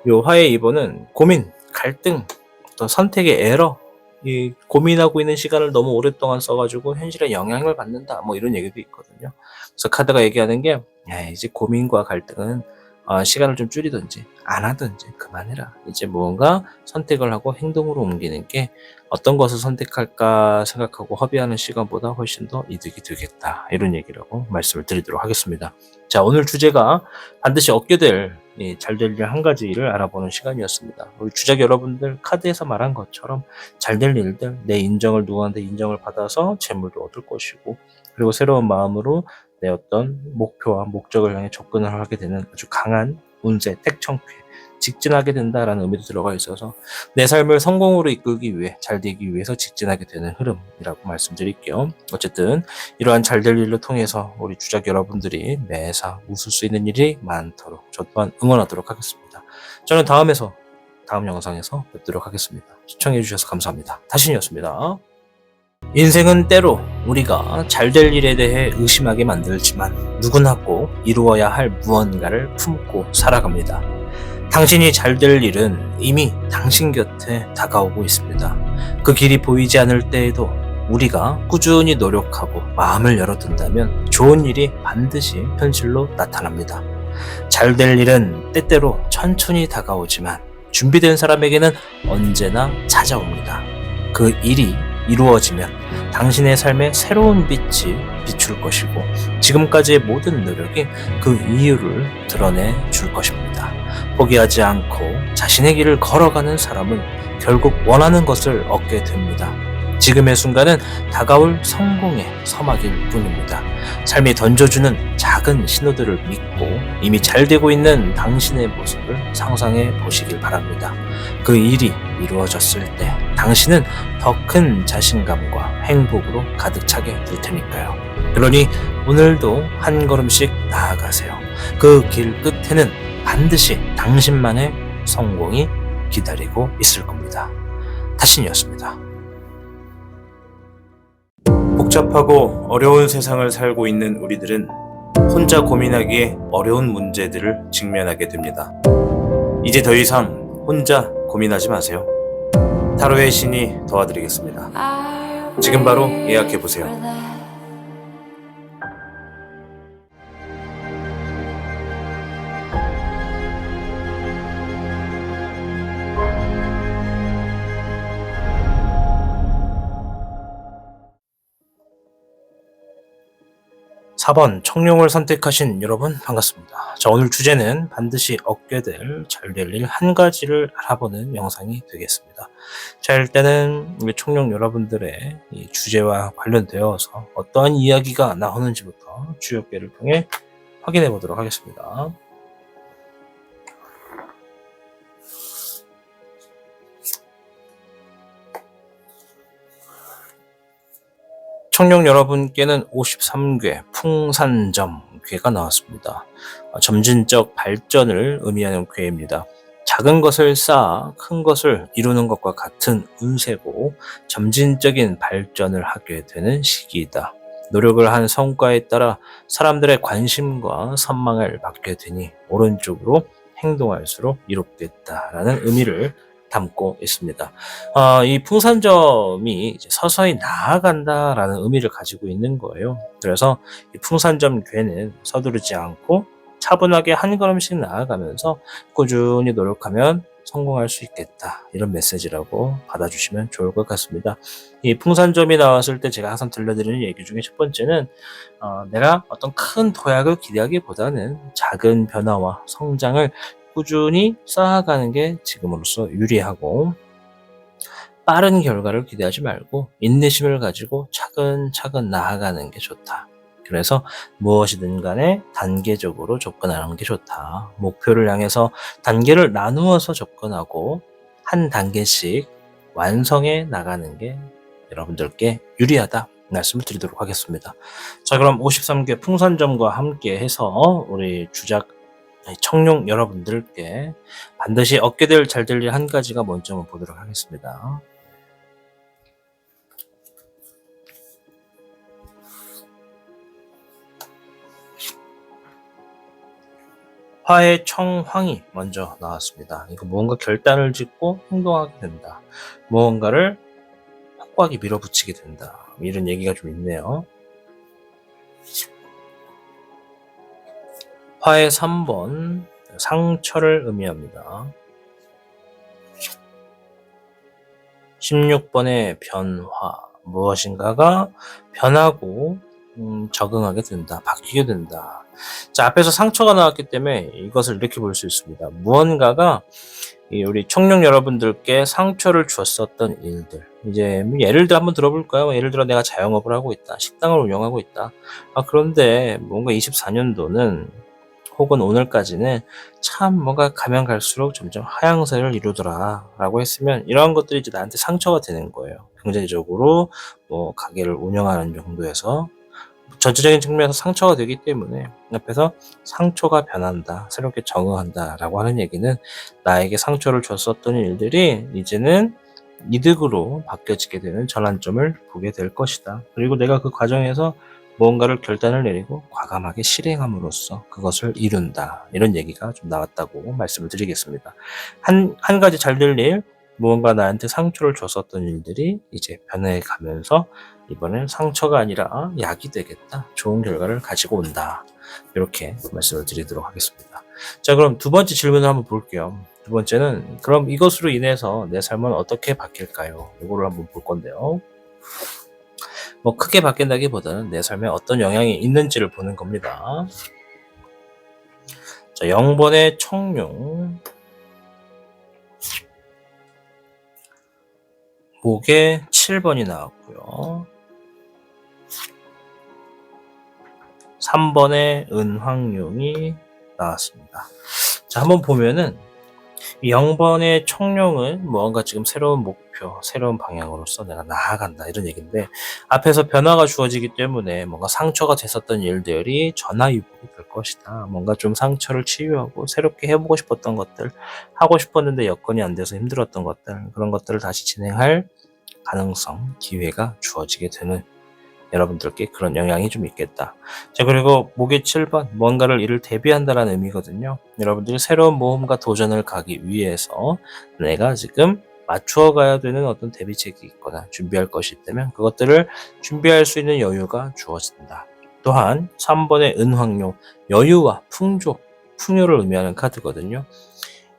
A: 이 화의 2번은 고민, 갈등, 어떤 선택의 에러, 이 고민하고 있는 시간을 너무 오랫동안 써가지고 현실에 영향을 받는다. 뭐 이런 얘기도 있거든요. 그래서 카드가 얘기하는 게 이제 고민과 갈등은 시간을 좀 줄이든지 안 하든지 그만해라. 이제 무언가 선택을 하고 행동으로 옮기는 게 어떤 것을 선택할까 생각하고 허비하는 시간보다 훨씬 더 이득이 되겠다. 이런 얘기라고 말씀을 드리도록 하겠습니다. 자, 오늘 주제가 반드시 얻게 될 잘 될 일 한 가지를 알아보는 시간이었습니다. 우리 주작 여러분들 카드에서 말한 것처럼 잘 될 일들, 내 인정을 누구한테 인정을 받아서 재물도 얻을 것이고 그리고 새로운 마음으로 내 어떤 목표와 목적을 향해 접근을 하게 되는 아주 강한 운세, 택청쾌, 직진하게 된다라는 의미도 들어가 있어서 내 삶을 성공으로 이끌기 위해 잘 되기 위해서 직진하게 되는 흐름이라고 말씀드릴게요. 어쨌든 이러한 잘 될 일로 통해서 우리 주작 여러분들이 매사 웃을 수 있는 일이 많도록 저 또한 응원하도록 하겠습니다. 저는 다음 영상에서 뵙도록 하겠습니다. 시청해 주셔서 감사합니다. 타신이었습니다. 인생은 때로 우리가 잘 될 일에 대해 의심하게 만들지만 누구나 꼭 이루어야 할 무언가를 품고 살아갑니다. 당신이 잘 될 일은 이미 당신 곁에 다가오고 있습니다. 그 길이 보이지 않을 때에도 우리가 꾸준히 노력하고 마음을 열어둔다면 좋은 일이 반드시 현실로 나타납니다. 잘 될 일은 때때로 천천히 다가오지만 준비된 사람에게는 언제나 찾아옵니다. 그 일이 이루어지면 당신의 삶에 새로운 빛이 비출 것이고 지금까지의 모든 노력이 그 이유를 드러내 줄 것입니다. 포기하지 않고 자신의 길을 걸어가는 사람은 결국 원하는 것을 얻게 됩니다. 지금의 순간은 다가올 성공의 서막일 뿐입니다. 삶이 던져주는 작은 신호들을 믿고 이미 잘 되고 있는 당신의 모습을 상상해 보시길 바랍니다. 그 일이 이루어졌을 때 당신은 더 큰 자신감과 행복으로 가득 차게 될 테니까요. 그러니 오늘도 한 걸음씩 나아가세요. 그 길 끝에는 반드시 당신만의 성공이 기다리고 있을 겁니다. 타신이었습니다. 복잡하고 어려운 세상을 살고 있는 우리들은 혼자 고민하기에 어려운 문제들을 직면하게 됩니다. 이제 더 이상 혼자 고민하지 마세요. 타로의 신이 도와드리겠습니다. 지금 바로 예약해보세요. 4번 청룡을 선택하신 여러분 반갑습니다. 자, 오늘 주제는 반드시 얻게 될 잘 될 일 한 가지를 알아보는 영상이 되겠습니다. 자, 일단은 우리 청룡 여러분들의 이 주제와 관련되어서 어떠한 이야기가 나오는지부터 주역계를 통해 확인해 보도록 하겠습니다. 청룡 여러분께는 53괴 풍산점 괴가 나왔습니다. 점진적 발전을 의미하는 괴입니다. 작은 것을 쌓아 큰 것을 이루는 것과 같은 운세고 점진적인 발전을 하게 되는 시기이다. 노력을 한 성과에 따라 사람들의 관심과 선망을 받게 되니 오른쪽으로 행동할수록 이롭겠다라는 의미를 담고 있습니다. 이 풍산점이 이제 서서히 나아간다라는 의미를 가지고 있는 거예요. 그래서 이 풍산점 괴는 서두르지 않고 차분하게 한 걸음씩 나아가면서 꾸준히 노력하면 성공할 수 있겠다. 이런 메시지라고 받아주시면 좋을 것 같습니다. 이 풍산점이 나왔을 때 제가 항상 들려드리는 얘기 중에 첫 번째는 내가 어떤 큰 도약을 기대하기보다는 작은 변화와 성장을 꾸준히 쌓아가는 게 지금으로서 유리하고 빠른 결과를 기대하지 말고 인내심을 가지고 차근차근 나아가는 게 좋다. 그래서 무엇이든 간에 단계적으로 접근하는 게 좋다. 목표를 향해서 단계를 나누어서 접근하고 한 단계씩 완성해 나가는 게 여러분들께 유리하다. 말씀을 드리도록 하겠습니다. 자, 그럼 53개 풍선점과 함께 해서 우리 주작 청룡 여러분들께 반드시 얻게 될 잘 될 일 한 가지가 먼저 한번 보도록 하겠습니다. 화의 청황이 먼저 나왔습니다. 이거 무언가 결단을 짓고 행동하게 된다. 무언가를 확고하게 밀어붙이게 된다. 이런 얘기가 좀 있네요. 화의 3번 상처를 의미합니다. 16번의 변화, 무엇인가가 변하고 적응하게 된다, 바뀌게 된다. 자, 앞에서 상처가 나왔기 때문에 이것을 이렇게 볼 수 있습니다. 무언가가 우리 청룡 여러분들께 상처를 주었었던 일들, 이제 예를 들어 한번 들어볼까요? 예를 들어 내가 자영업을 하고 있다, 식당을 운영하고 있다. 그런데 뭔가 24년도는 혹은 오늘까지는 참 뭔가 가면 갈수록 점점 하향세를 이루더라 라고 했으면 이러한 것들이 이제 나한테 상처가 되는 거예요. 경제적으로 뭐 가게를 운영하는 정도에서 전체적인 측면에서 상처가 되기 때문에 앞에서 상처가 변한다, 새롭게 적응한다 라고 하는 얘기는 나에게 상처를 줬었던 일들이 이제는 이득으로 바뀌어지게 되는 전환점을 보게 될 것이다. 그리고 내가 그 과정에서 무언가를 결단을 내리고 과감하게 실행함으로써 그것을 이룬다. 이런 얘기가 좀 나왔다고 말씀을 드리겠습니다. 한 가지 잘 될 일, 무언가 나한테 상처를 줬었던 일들이 이제 변해 가면서 이번엔 상처가 아니라 약이 되겠다. 좋은 결과를 가지고 온다. 이렇게 말씀을 드리도록 하겠습니다. 자, 그럼 두 번째 질문을 한번 볼게요. 두 번째는 그럼 이것으로 인해서 내 삶은 어떻게 바뀔까요? 이거를 한번 볼 건데요. 뭐 크게 바뀐다기보다는 내 삶에 어떤 영향이 있는지를 보는 겁니다. 자, 0번의 청룡, 목에 7번이 나왔고요. 3번의 은황룡이 나왔습니다. 자, 한번 보면은 0번의 청룡은 무언가 지금 새로운 목표, 새로운 방향으로서 내가 나아간다 이런 얘기인데 앞에서 변화가 주어지기 때문에 뭔가 상처가 됐었던 일들이 전화위복이 될 것이다. 뭔가 좀 상처를 치유하고 새롭게 해보고 싶었던 것들, 하고 싶었는데 여건이 안 돼서 힘들었던 것들, 그런 것들을 다시 진행할 가능성, 기회가 주어지게 되는 여러분들께 그런 영향이 좀 있겠다. 자, 그리고 목의 7번, 뭔가를 이를 대비한다라는 의미거든요. 여러분들이 새로운 모험과 도전을 가기 위해서 내가 지금 맞추어 가야 되는 어떤 대비책이 있거나 준비할 것이 있다면 그것들을 준비할 수 있는 여유가 주어진다. 또한 3번의 은황용, 여유와 풍족, 풍요를 의미하는 카드거든요.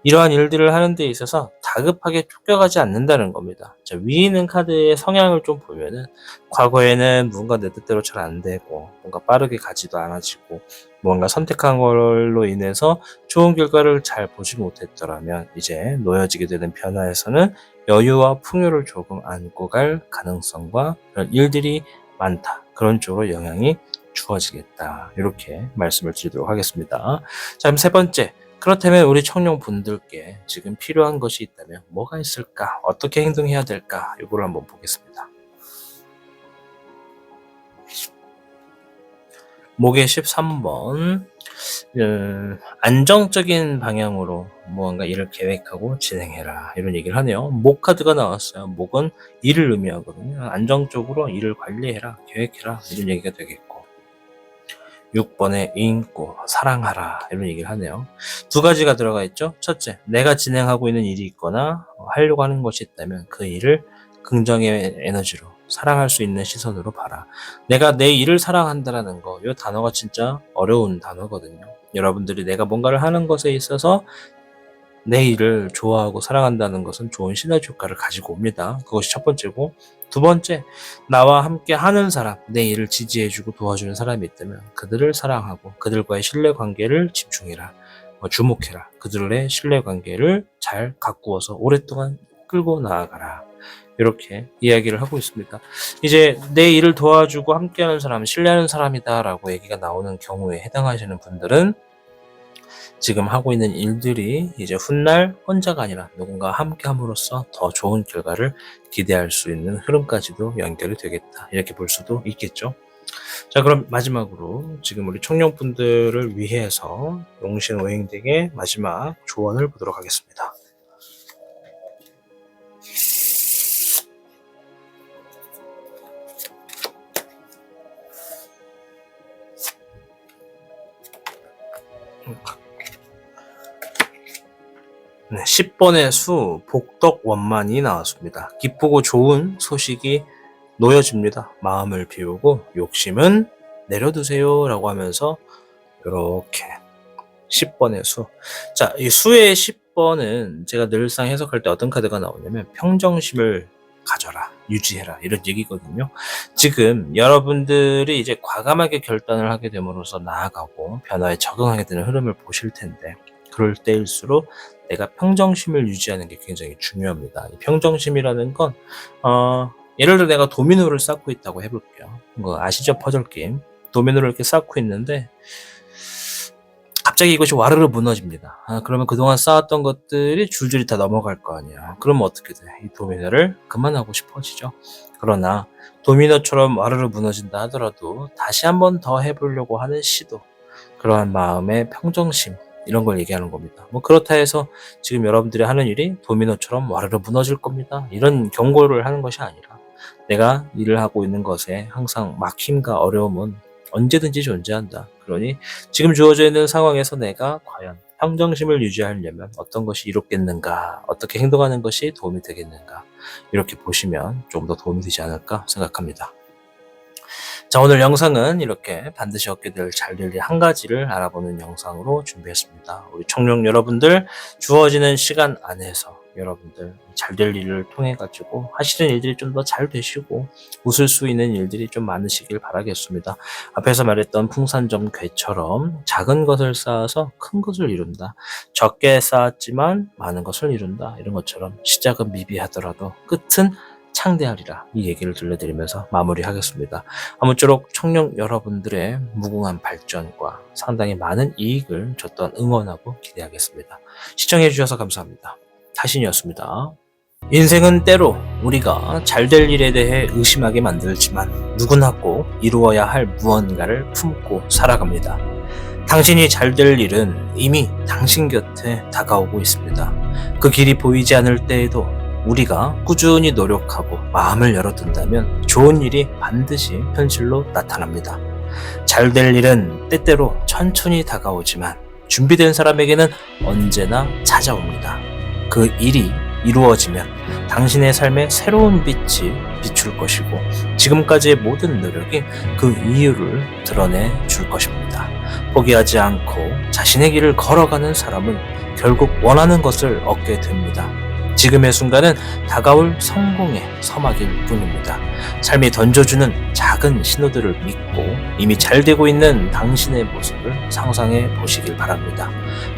A: 이러한 일들을 하는 데 있어서 다급하게 쫓겨가지 않는다는 겁니다. 자, 위에 있는 카드의 성향을 좀 보면은 과거에는 뭔가 내 뜻대로 잘 안 되고 뭔가 빠르게 가지도 않아지고 뭔가 선택한 걸로 인해서 좋은 결과를 잘 보지 못했더라면 이제 놓여지게 되는 변화에서는 여유와 풍요를 조금 안고 갈 가능성과 그런 일들이 많다. 그런 쪽으로 영향이 주어지겠다. 이렇게 말씀을 드리도록 하겠습니다. 자, 그럼 세 번째. 그렇다면 우리 청룡 분들께 지금 필요한 것이 있다면 뭐가 있을까? 어떻게 행동해야 될까? 이걸 한번 보겠습니다. 목의 13번 안정적인 방향으로 무언가 일을 계획하고 진행해라 이런 얘기를 하네요. 목 카드가 나왔어요. 목은 일을 의미하거든요. 안정적으로 일을 관리해라, 계획해라 이런 얘기가 되겠고 6번에 인고 사랑하라 이런 얘기를 하네요. 두 가지가 들어가 있죠. 첫째, 내가 진행하고 있는 일이 있거나 하려고 하는 것이 있다면 그 일을 긍정의 에너지로 사랑할 수 있는 시선으로 봐라. 내가 내 일을 사랑한다라는 거, 이 단어가 진짜 어려운 단어거든요. 여러분들이 내가 뭔가를 하는 것에 있어서 내 일을 좋아하고 사랑한다는 것은 좋은 시너지 효과를 가지고 옵니다. 그것이 첫 번째고, 두 번째, 나와 함께 하는 사람, 내 일을 지지해주고 도와주는 사람이 있다면 그들을 사랑하고 그들과의 신뢰관계를 집중해라. 주목해라. 그들의 신뢰관계를 잘 가꾸어서 오랫동안 끌고 나아가라. 이렇게 이야기를 하고 있습니다. 이제 내 일을 도와주고 함께하는 사람, 신뢰하는 사람이다라고 얘기가 나오는 경우에 해당하시는 분들은 지금 하고 있는 일들이 이제 훗날 혼자가 아니라 누군가와 함께 함으로써 더 좋은 결과를 기대할 수 있는 흐름까지도 연결이 되겠다. 이렇게 볼 수도 있겠죠. 자, 그럼 마지막으로 지금 우리 청룡분들을 위해서 용신오행덱의 마지막 조언을 보도록 하겠습니다. 네, 10번의 수, 복덕 원만이 나왔습니다. 기쁘고 좋은 소식이 놓여집니다. 마음을 비우고 욕심은 내려두세요 라고 하면서 이렇게 10번의 수. 자, 이 수의 10번은 제가 늘상 해석할 때 어떤 카드가 나오냐면 평정심을 가져라, 유지해라 이런 얘기거든요. 지금 여러분들이 이제 과감하게 결단을 하게 됨으로써 나아가고 변화에 적응하게 되는 흐름을 보실 텐데 그럴 때일수록 내가 평정심을 유지하는 게 굉장히 중요합니다. 이 평정심이라는 건 예를 들어 내가 도미노를 쌓고 있다고 해볼게요. 아시죠? 퍼즐 게임. 도미노를 이렇게 쌓고 있는데 갑자기 이것이 와르르 무너집니다. 그러면 그동안 쌓았던 것들이 줄줄이 다 넘어갈 거 아니야. 그러면 어떻게 돼? 이 도미노를 그만하고 싶어지죠. 그러나 도미노처럼 와르르 무너진다 하더라도 다시 한 번 더 해보려고 하는 시도, 그러한 마음의 평정심, 이런 걸 얘기하는 겁니다. 그렇다 해서 지금 여러분들이 하는 일이 도미노처럼 와르르 무너질 겁니다. 이런 경고를 하는 것이 아니라 내가 일을 하고 있는 것에 항상 막힘과 어려움은 언제든지 존재한다. 그러니 지금 주어져 있는 상황에서 내가 과연 평정심을 유지하려면 어떤 것이 이롭겠는가, 어떻게 행동하는 것이 도움이 되겠는가, 이렇게 보시면 좀 더 도움이 되지 않을까 생각합니다. 자, 오늘 영상은 이렇게 반드시 얻게 될 잘 될 일 한 가지를 알아보는 영상으로 준비했습니다. 우리 청룡 여러분들, 주어지는 시간 안에서 여러분들 잘 될 일을 통해 가지고 하시는 일들이 좀 더 잘 되시고 웃을 수 있는 일들이 좀 많으시길 바라겠습니다. 앞에서 말했던 풍산점 괴처럼 작은 것을 쌓아서 큰 것을 이룬다. 적게 쌓았지만 많은 것을 이룬다. 이런 것처럼 시작은 미비하더라도 끝은 창대하리라, 이 얘기를 들려드리면서 마무리하겠습니다. 아무쪼록 청룡 여러분들의 무궁한 발전과 상당히 많은 이익을 저 또한 응원하고 기대하겠습니다. 시청해주셔서 감사합니다. 타신이었습니다. 인생은 때로 우리가 잘 될 일에 대해 의심하게 만들지만 누구나 꼭 이루어야 할 무언가를 품고 살아갑니다. 당신이 잘 될 일은 이미 당신 곁에 다가오고 있습니다. 그 길이 보이지 않을 때에도 우리가 꾸준히 노력하고 마음을 열어둔다면 좋은 일이 반드시 현실로 나타납니다. 잘 될 일은 때때로 천천히 다가오지만 준비된 사람에게는 언제나 찾아옵니다. 그 일이 이루어지면 당신의 삶에 새로운 빛이 비출 것이고 지금까지의 모든 노력이 그 이유를 드러내 줄 것입니다. 포기하지 않고 자신의 길을 걸어가는 사람은 결국 원하는 것을 얻게 됩니다. 지금의 순간은 다가올 성공의 서막일 뿐입니다. 삶이 던져주는 작은 신호들을 믿고 이미 잘 되고 있는 당신의 모습을 상상해 보시길 바랍니다.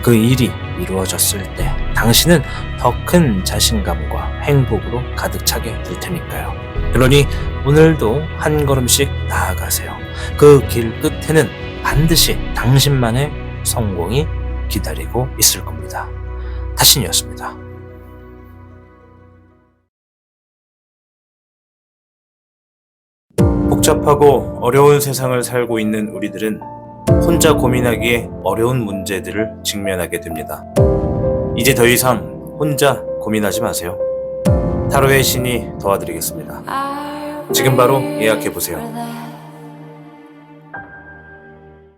A: 그 일이 이루어졌을 때 당신은 더 큰 자신감과 행복으로 가득 차게 될 테니까요. 그러니 오늘도 한 걸음씩 나아가세요. 그 길 끝에는 반드시 당신만의 성공이 기다리고 있을 겁니다. 타신이었습니다. 복잡하고 어려운 세상을 살고 있는 우리들은 혼자 고민하기에 어려운 문제들을 직면하게 됩니다. 이제 더 이상 혼자 고민하지 마세요. 타로의 신이 도와드리겠습니다. 지금 바로 예약해보세요.